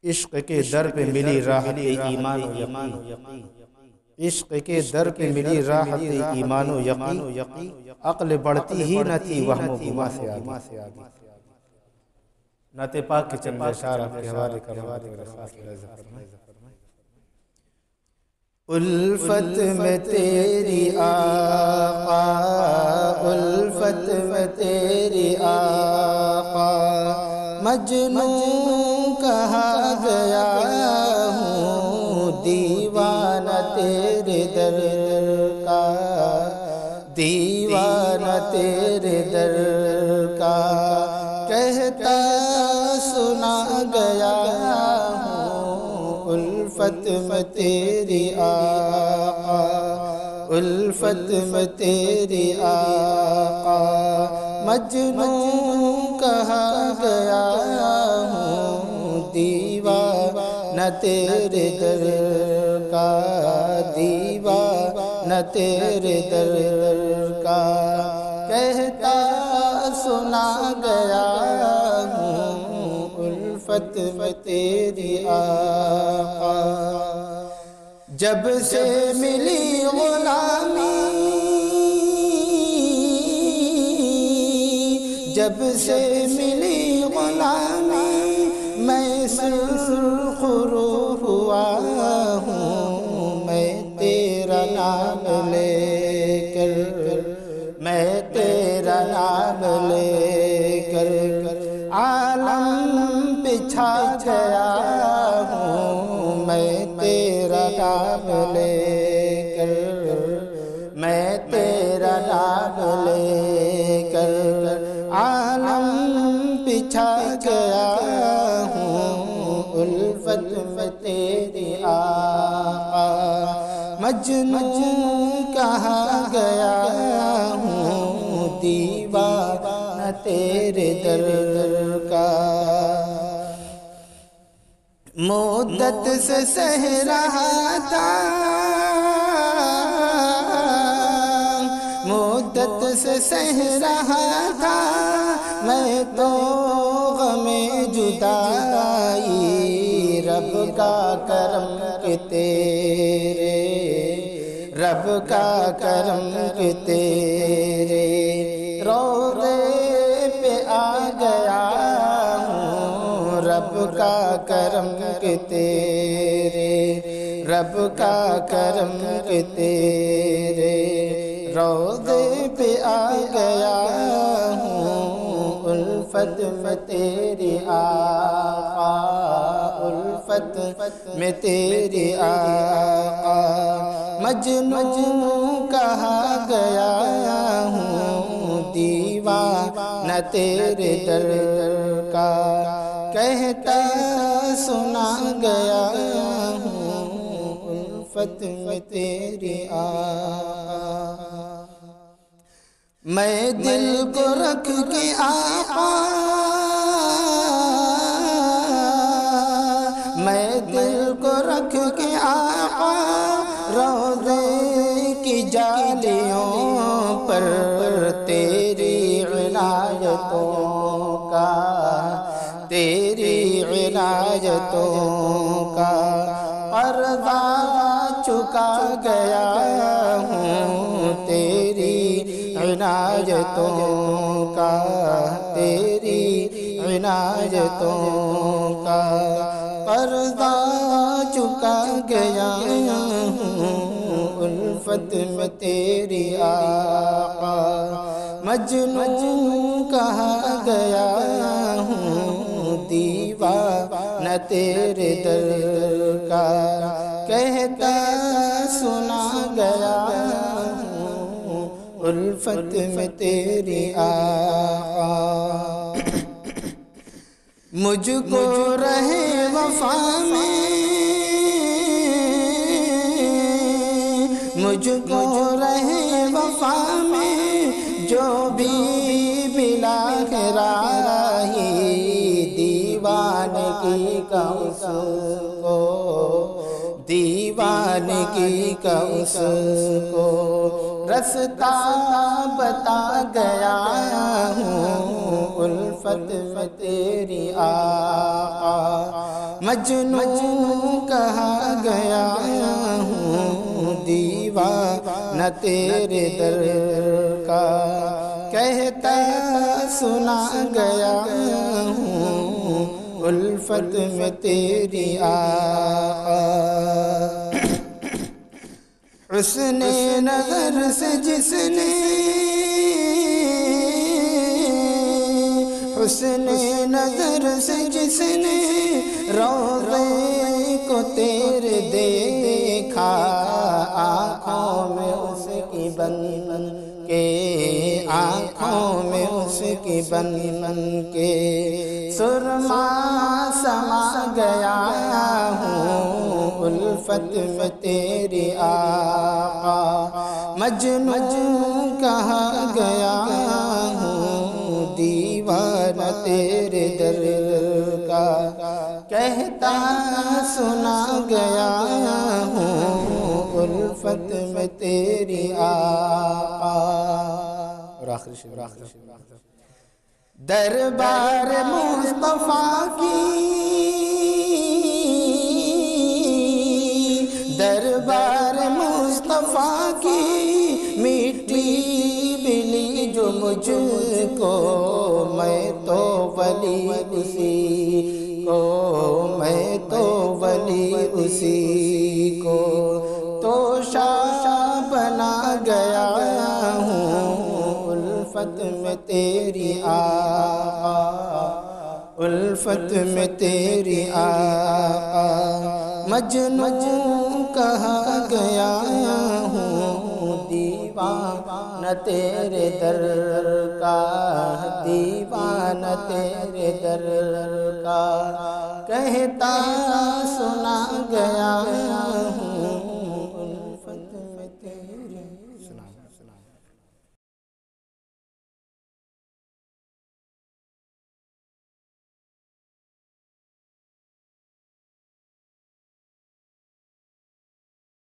عشق کے در پہ ملی راحت ایمان و یقین، عشق کے در پہ ملی راحت ایمان و یقین، عقل بڑھتی ہی نہ تھی وہم و گما سے آگے۔ نعت پاک کے چند اشعار آپ کے حوالے کروا دے الفت میں تیری آقا، الفت میں تیری آقا، مجنون کہا گیا ہوں، دیوانہ تیرے در کا، دیوانہ تیرے در کا، کہتا سنا گیا ہوں، الفت میں تیری آقا، الفت میں تیری آقا، مجنون کہا گیا ہوں، دیوانہ تیرے در کا، دیوانہ تیرے در کا، کہتا سنا گیا ہوں، الفت میں تیری آقا، جب سے ملی غلامی، جب سے ملی غلامی، میں سرخ رو ہوا ہوں، میں تیرا نام لے کر، میں تیرا نام لے کر عالم پہ چھا گیا ہوں، میں تیرا نام لے کر، میں تیرا نام لے کر عالم پہ چھا گیا ہوں، الفت میں تیری آقا، مجنون کہا گیا ہوں، دیوانہ تیرے در کا، مدت سے سہ رہا تھا، مدت سے سہ رہا تھا میں تو غم جدائی، رب کا کرم کہ تیرے، رب کا کرم کہ تیرے روضے پہ آ گیا ہوں، رب کا کرم کہ تیرے، رب کا کرم کہ تیرے روضے پہ آ گیا ہوں، الفت میں تیری آقا، الفت میں تیری آقا، مجنون کہا گیا ہوں، دیوانہ تیرے در کا، کہتا سنا گیا ہوں، الفت میں تیری آقا، میں دل کو رکھ کے آقا، میں دل کو رکھ کے آقا، روضے کی جالیوں پر تیری عنایتوں کا، تیری عنایتوں کا قرضہ چکا گیا ہوں، تیری عنایتوں کا، تیری عنایتوں کا قرضہ چکا گیا ہوں، الفت میں تیری آقا، مجنون کہا گیا ہوں، دیوانہ تیرے در کا، کہتا سنا گیا ہوں، الفت میں تیری آقا، مجھ کو رہے وفا میں، مجھ کو رہے وفا میں، جو بھی ملا ہے راہی، دیوانگی کا اس کو، دیوانگی دیوانگی کا اس کو رستہ بتا گیا ہوں، الفت میں تیری آقا مجنون کہا گیا ہوں، دیوانہ تیرے در کا کہتا سنا گیا ہوں، الفت میں تیری آقا حسن نظر سے جس نے حسن نظر سے جس نے روضے کو تیرے دیکھا آنکھوں میں اس کی بن کے آنکھوں میں اس کی بن کے سرما سما گیا ہوں، الفت میں تیری آقا مجنون کہا گیا ہوں، دیوانہ تیرے در کا کہتا سنا گیا ہوں، الفت میں تیری آقا اور آخری دربار مصطفیٰ کی دربار مصطفیٰ کی میٹھی ملی جو مجھ کو میں تو ولی اسی کو میں تو ولی اسی کو توشا بنا گیا ہوں، الفت میں تیری آقا الفت میں تیری آقا مجنون کہا گیا ہوں، دیوانہ تیرے در کا دیوانہ تیرے در کا کہتا